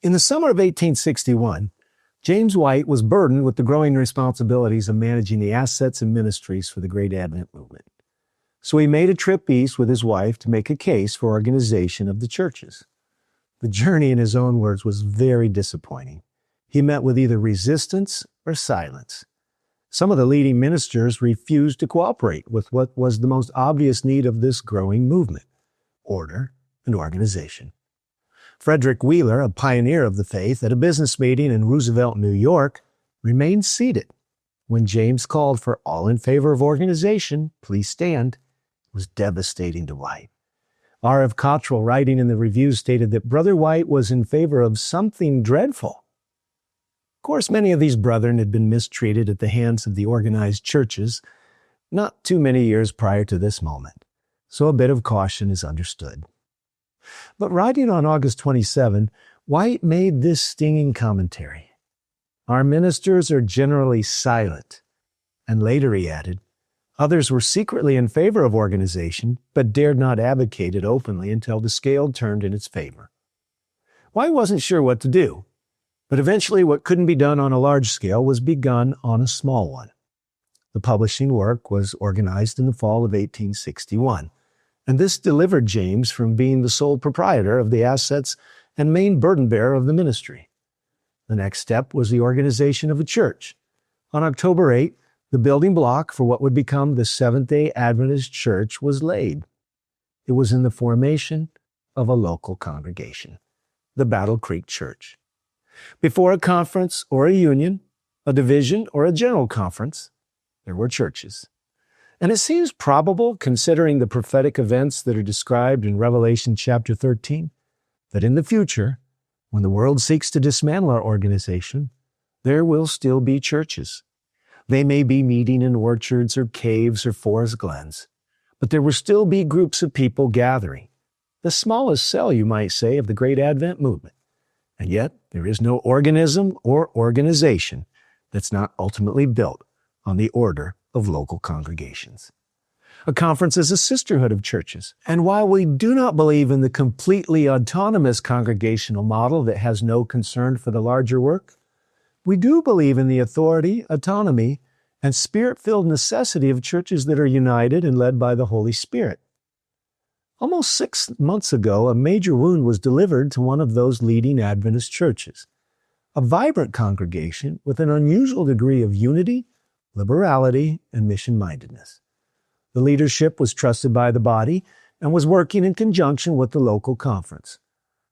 In the summer of 1861, James White was burdened with the growing responsibilities of managing the assets and ministries for the Great Advent movement. So he made a trip east with his wife to make a case for organization of the churches. The journey, in his own words, was very disappointing. He met with either resistance or silence. Some of the leading ministers refused to cooperate with what was the most obvious need of this growing movement: order and organization. Frederick Wheeler, a pioneer of the faith, at a business meeting in Roosevelt, New York, remained seated when James called for all in favor of organization, please stand. It was devastating to White. R.F. Cottrell, writing in the Review, stated that Brother White was in favor of something dreadful. Of course, many of these brethren had been mistreated at the hands of the organized churches not too many years prior to this moment, so a bit of caution is understood. But writing on August 27, White made this stinging commentary: "Our ministers are generally silent." And later he added, "Others were secretly in favor of organization, but dared not advocate it openly until the scale turned in its favor." White wasn't sure what to do, but eventually what couldn't be done on a large scale was begun on a small one. The publishing work was organized in the fall of 1861, and this delivered James from being the sole proprietor of the assets and main burden bearer of the ministry. The next step was the organization of a church. On October 8, the building block for what would become the Seventh-day Adventist Church was laid. It was in the formation of a local congregation, the Battle Creek Church. Before a conference or a union, a division or a general conference, there were churches. And it seems probable, considering the prophetic events that are described in Revelation chapter 13, that in the future, when the world seeks to dismantle our organization, there will still be churches. They may be meeting in orchards or caves or forest glens, but there will still be groups of people gathering, the smallest cell, you might say, of the Great Advent movement. And yet, there is no organism or organization that's not ultimately built on the order of local congregations. A conference is a sisterhood of churches. And while we do not believe in the completely autonomous congregational model that has no concern for the larger work, we do believe in the authority, autonomy, and spirit-filled necessity of churches that are united and led by the Holy Spirit. Almost 6 months ago, a major wound was delivered to one of those leading Adventist churches, a vibrant congregation with an unusual degree of unity, liberality, and mission-mindedness. The leadership was trusted by the body and was working in conjunction with the local conference.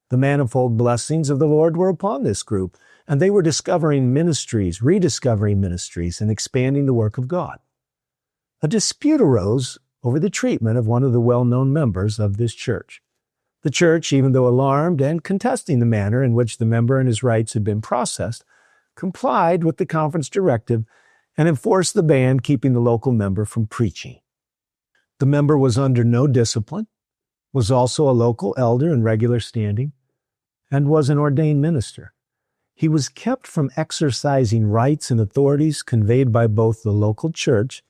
The manifold blessings of the Lord were upon this group, and they were discovering ministries, rediscovering ministries, and expanding the work of God. A dispute arose over the treatment of one of the well-known members of this church. The church, even though alarmed and contesting the manner in which the member and his rights had been processed, complied with the conference directive and enforced the ban keeping the local member from preaching. The member was under no discipline, was also a local elder in regular standing, and was an ordained minister. He was kept from exercising rights and authorities conveyed by both the local church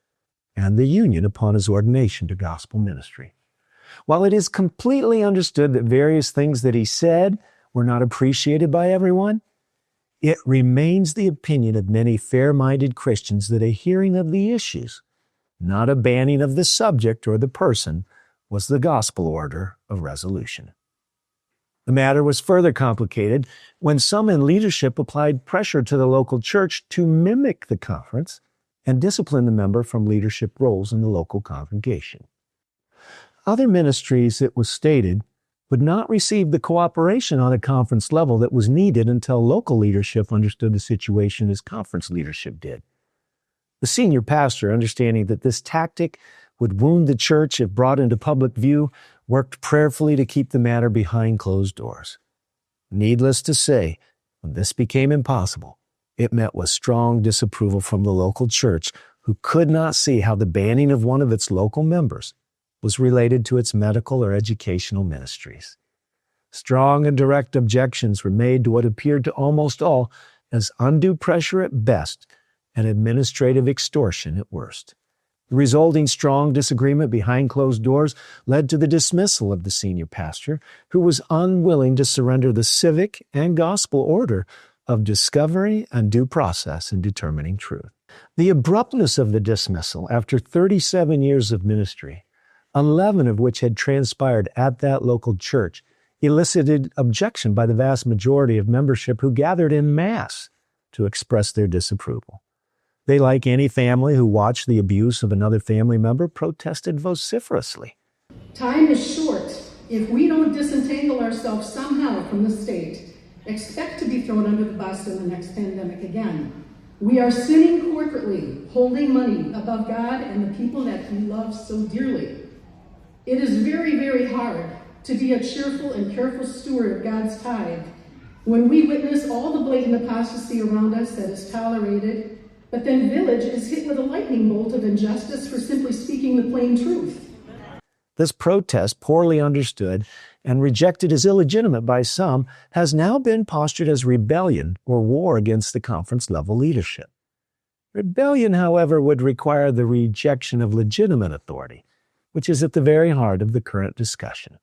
and the union upon his ordination to gospel ministry. While it is completely understood that various things that he said were not appreciated by everyone, it remains the opinion of many fair-minded Christians that a hearing of the issues, not a banning of the subject or the person, was the gospel order of resolution. The matter was further complicated when some in leadership applied pressure to the local church to mimic the conference and discipline the member from leadership roles in the local congregation. Other ministries, it was stated, would not receive the cooperation on a conference level that was needed until local leadership understood the situation as conference leadership did. The senior pastor, understanding that this tactic would wound the church if brought into public view, worked prayerfully to keep the matter behind closed doors. Needless to say, when this became impossible, it met with strong disapproval from the local church, who could not see how the banning of one of its local members was related to its medical or educational ministries. Strong and direct objections were made to what appeared to almost all as undue pressure at best and administrative extortion at worst. The resulting strong disagreement behind closed doors led to the dismissal of the senior pastor, who was unwilling to surrender the civic and gospel order of discovery and due process in determining truth. The abruptness of the dismissal after 37 years of ministry, 11 of which had transpired at that local church, elicited objection by the vast majority of membership who gathered en masse to express their disapproval. They, like any family who watched the abuse of another family member, protested vociferously. Time is short. If we don't disentangle ourselves somehow from the state, expect to be thrown under the bus in the next pandemic again. We are sinning corporately, holding money above God and the people that He loves so dearly. It is very, very hard to be a cheerful and careful steward of God's tithe when we witness all the blatant apostasy around us that is tolerated, but then Village is hit with a lightning bolt of injustice for simply speaking the plain truth. This protest, poorly understood and rejected as illegitimate by some, has now been postured as rebellion or war against the conference-level leadership. Rebellion, however, would require the rejection of legitimate authority, which is at the very heart of the current discussion.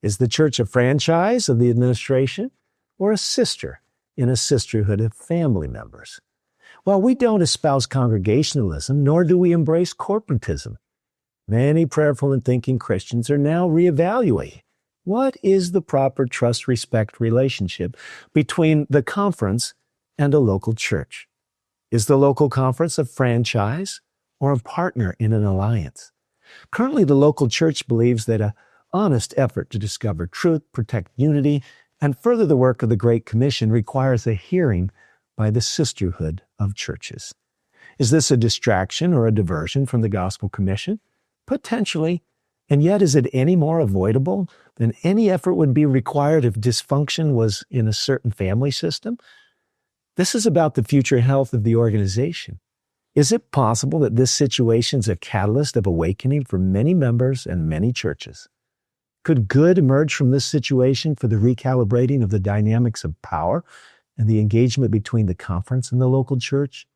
Is the church a franchise of the administration or a sister in a sisterhood of family members? While we don't espouse congregationalism, nor do we embrace corporatism, many prayerful and thinking Christians are now reevaluating what is the proper trust-respect relationship between the conference and a local church. Is the local conference a franchise or a partner in an alliance? Currently, the local church believes that an honest effort to discover truth, protect unity, and further the work of the Great Commission requires a hearing by the sisterhood of churches. Is this a distraction or a diversion from the Gospel Commission? Potentially. And yet, is it any more avoidable than any effort would be required if dysfunction was in a certain family system? This is about the future health of the organization. Is it possible that this situation is a catalyst of awakening for many members and many churches? Could good emerge from this situation for the recalibrating of the dynamics of power and the engagement between the conference and the local church?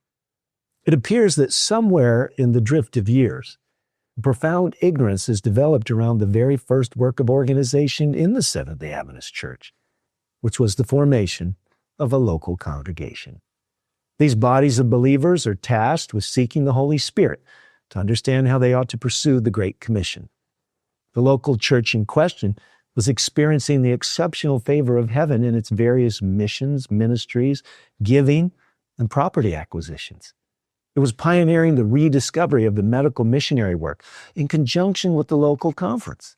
It appears that somewhere in the drift of years, profound ignorance is developed around the very first work of organization in the Seventh-day Adventist Church, which was the formation of a local congregation. These bodies of believers are tasked with seeking the Holy Spirit to understand how they ought to pursue the Great Commission. The local church in question was experiencing the exceptional favor of heaven in its various missions, ministries, giving, and property acquisitions. It was pioneering the rediscovery of the medical missionary work in conjunction with the local conference.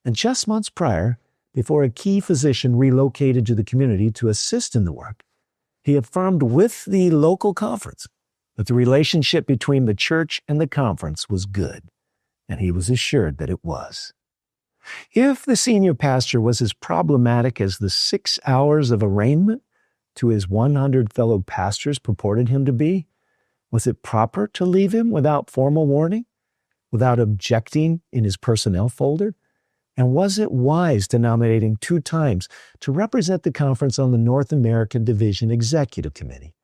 And just months prior, before a key physician relocated to the community to assist in the work, he affirmed with the local conference that the relationship between the church and the conference was good, and he was assured that it was. If the senior pastor was as problematic as the 6 hours of arraignment to his 100 fellow pastors purported him to be, was it proper to leave him without formal warning, without objecting in his personnel folder? And was it wise to nominate him 2 times to represent the conference on the North American Division Executive Committee?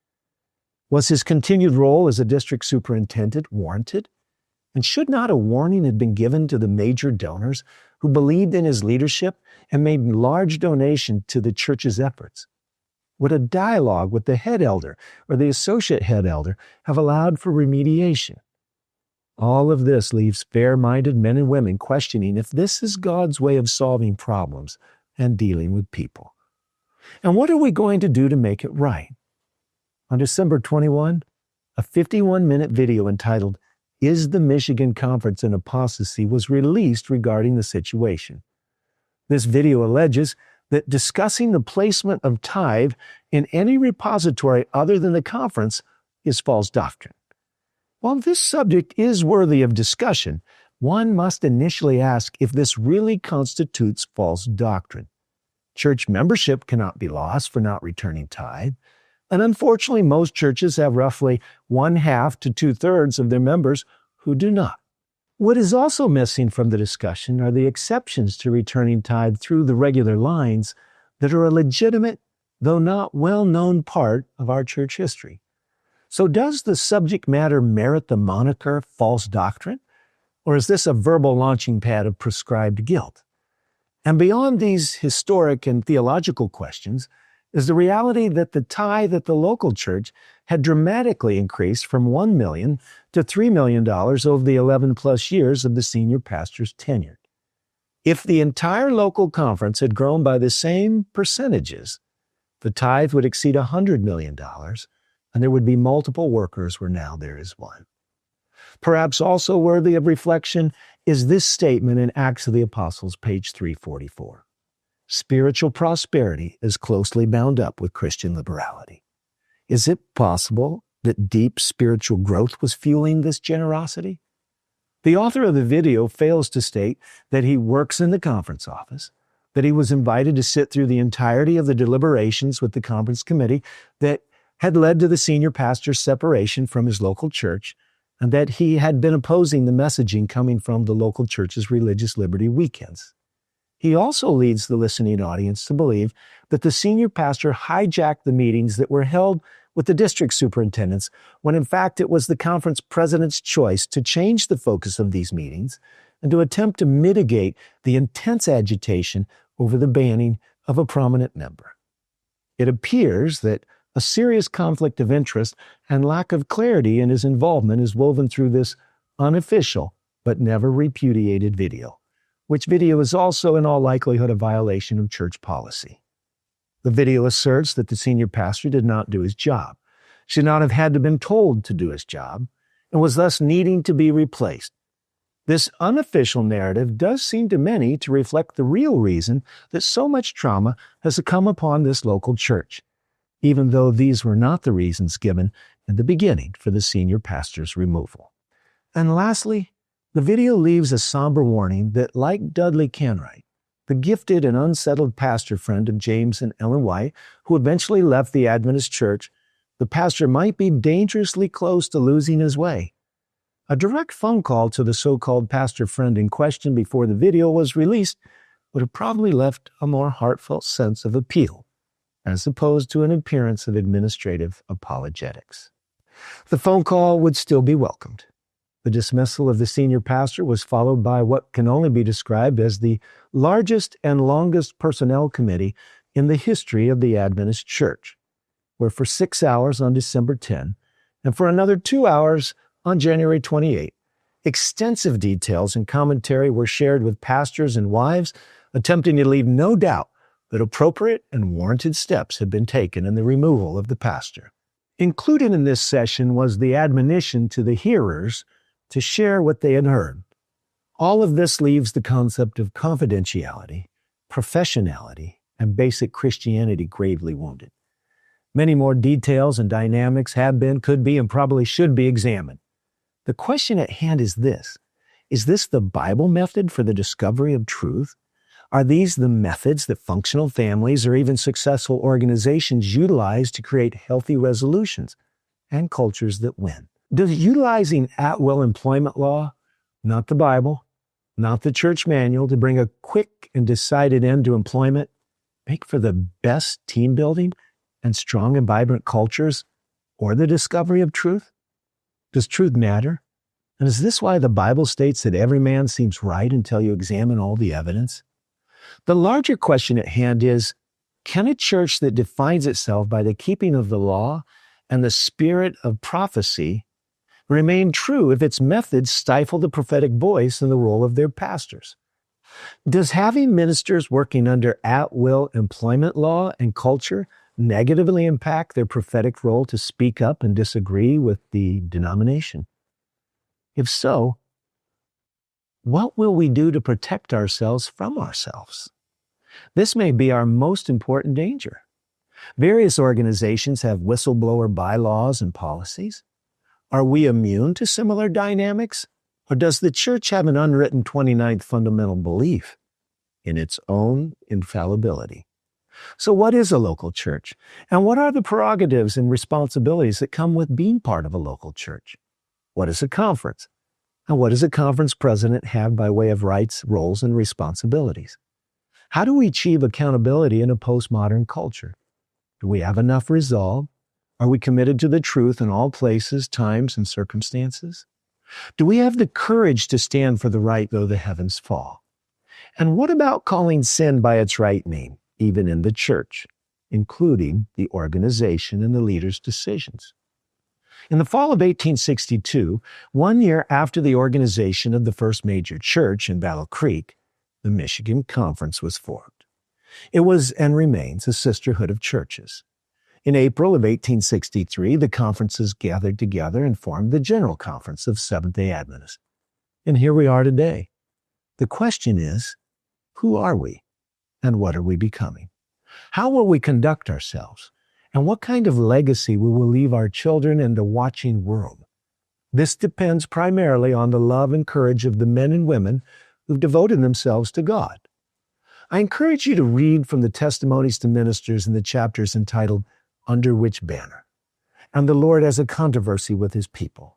Was his continued role as a district superintendent warranted? And should not a warning have been given to the major donors who believed in his leadership and made large donation to the church's efforts? Would a dialogue with the head elder or the associate head elder have allowed for remediation? All of this leaves fair-minded men and women questioning if this is God's way of solving problems and dealing with people. And what are we going to do to make it right? On December 21, a 51-minute video entitled, "Is the Michigan Conference in Apostasy?" was released regarding the situation. This video alleges that discussing the placement of tithe in any repository other than the conference is false doctrine. While this subject is worthy of discussion, one must initially ask if this really constitutes false doctrine. Church membership cannot be lost for not returning tithe, and unfortunately most churches have roughly 1/2 to 2/3 of their members who do not. What is also missing from the discussion are the exceptions to returning tithe through the regular lines that are a legitimate, though not well-known part of our church history. So does the subject matter merit the moniker false doctrine? Or is this a verbal launching pad of prescribed guilt? And beyond these historic and theological questions is the reality that the tithe at the local church had dramatically increased from $1 million to $3 million over the 11 plus years of the senior pastor's tenure. If the entire local conference had grown by the same percentages, the tithe would exceed $100 million, and there would be multiple workers where now there is one. Perhaps also worthy of reflection is this statement in Acts of the Apostles, page 344. Spiritual prosperity is closely bound up with Christian liberality. Is it possible that deep spiritual growth was fueling this generosity? The author of the video fails to state that he works in the conference office, that he was invited to sit through the entirety of the deliberations with the conference committee that had led to the senior pastor's separation from his local church, and that he had been opposing the messaging coming from the local church's religious liberty weekends. He also leads the listening audience to believe that the senior pastor hijacked the meetings that were held with the district superintendents, when in fact it was the conference president's choice to change the focus of these meetings and to attempt to mitigate the intense agitation over the banning of a prominent member. It appears that a serious conflict of interest and lack of clarity in his involvement is woven through this unofficial but never repudiated video, which video is also in all likelihood a violation of church policy. The video asserts that the senior pastor did not do his job, should not have had to been told to do his job, and was thus needing to be replaced. This unofficial narrative does seem to many to reflect the real reason that so much trauma has come upon this local church, even though these were not the reasons given in the beginning for the senior pastor's removal. And lastly, the video leaves a somber warning that, like Dudley Canright, the gifted and unsettled pastor friend of James and Ellen White, who eventually left the Adventist Church, the pastor might be dangerously close to losing his way. A direct phone call to the so-called pastor friend in question before the video was released would have probably left a more heartfelt sense of appeal, as opposed to an appearance of administrative apologetics. The phone call would still be welcomed. The dismissal of the senior pastor was followed by what can only be described as the largest and longest personnel committee in the history of the Adventist Church, where for 6 hours on December 10 and for another 2 hours on January 28, extensive details and commentary were shared with pastors and wives, attempting to leave no doubt that appropriate and warranted steps had been taken in the removal of the pastor. Included in this session was the admonition to the hearers to share what they had heard. All of this leaves the concept of confidentiality, professionality, and basic Christianity gravely wounded. Many more details and dynamics have been, could be, and probably should be examined. The question at hand is this: is this the Bible method for the discovery of truth? Are these the methods that functional families or even successful organizations utilize to create healthy resolutions and cultures that win? Does utilizing at-will employment law, not the Bible, not the church manual, to bring a quick and decided end to employment, make for the best team building and strong and vibrant cultures, or the discovery of truth? Does truth matter? And is this why the Bible states that every man seems right until you examine all the evidence? The larger question at hand is, can a church that defines itself by the keeping of the law and the spirit of prophecy remain true if its methods stifle the prophetic voice and the role of their pastors? Does having ministers working under at-will employment law and culture negatively impact their prophetic role to speak up and disagree with the denomination? If so, what will we do to protect ourselves from ourselves? This may be our most important danger. Various organizations have whistleblower bylaws and policies. Are we immune to similar dynamics? Or does the church have an unwritten 29th fundamental belief in its own infallibility? So what is a local church? And what are the prerogatives and responsibilities that come with being part of a local church? What is a conference? And what does a conference president have by way of rights, roles, and responsibilities? How do we achieve accountability in a postmodern culture? Do we have enough resolve? Are we committed to the truth in all places, times, and circumstances? Do we have the courage to stand for the right though the heavens fall? And what about calling sin by its right name, even in the church, including the organization and the leaders' decisions? In the fall of 1862, 1 year after the organization of the first major church in Battle Creek, the Michigan Conference was formed. It was and remains a sisterhood of churches. In April of 1863, the conferences gathered together and formed the General Conference of Seventh-day Adventists. And here we are today. The question is, who are we and what are we becoming? How will we conduct ourselves? And what kind of legacy we will leave our children and the watching world? This depends primarily on the love and courage of the men and women who've devoted themselves to God. I encourage you to read from the Testimonies to Ministers in the chapters entitled Under Which Banner? And the Lord Has a Controversy with His People.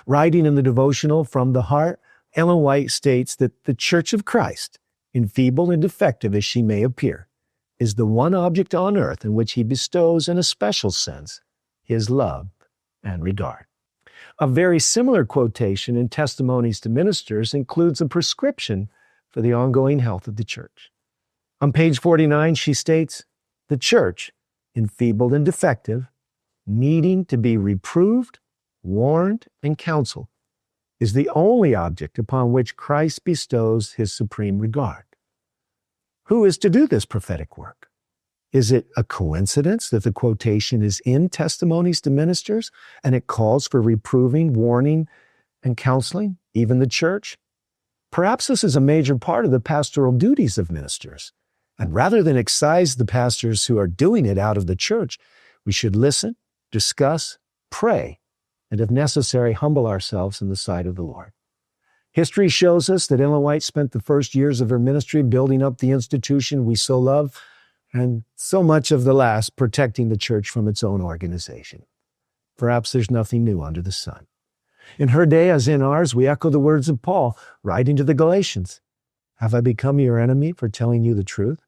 Writing in the devotional From the Heart, Ellen White states that the Church of Christ, enfeebled and defective as she may appear, is the one object on earth in which He bestows, in a special sense, His love and regard. A very similar quotation in Testimonies to Ministers includes a prescription for the ongoing health of the church. On page 49, she states, "The church, enfeebled and defective, needing to be reproved, warned, and counseled, is the only object upon which Christ bestows His supreme regard." Who is to do this prophetic work? Is it a coincidence that the quotation is in Testimonies to Ministers and it calls for reproving, warning, and counseling, even the church? Perhaps this is a major part of the pastoral duties of ministers. And rather than excise the pastors who are doing it out of the church, we should listen, discuss, pray, and if necessary, humble ourselves in the sight of the Lord. History shows us that Ellen White spent the first years of her ministry building up the institution we so love, and so much of the last protecting the church from its own organization. Perhaps there's nothing new under the sun. In her day, as in ours, we echo the words of Paul, writing to the Galatians, "Have I become your enemy for telling you the truth?"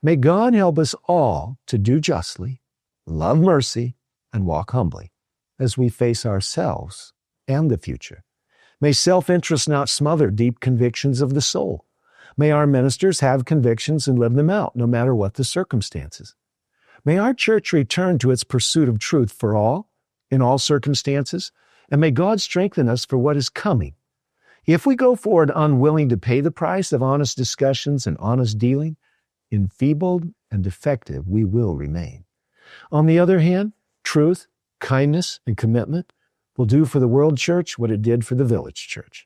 May God help us all to do justly, love mercy, and walk humbly as we face ourselves and the future. May self-interest not smother deep convictions of the soul. May our ministers have convictions and live them out, no matter what the circumstances. May our church return to its pursuit of truth for all, in all circumstances, and may God strengthen us for what is coming. If we go forward unwilling to pay the price of honest discussions and honest dealing, enfeebled and defective we will remain. On the other hand, truth, kindness, and commitment will do for the world church what it did for the village church.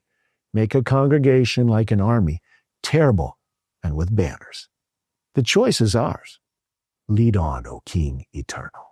Make a congregation like an army, terrible and with banners. The choice is ours. Lead on, O King eternal.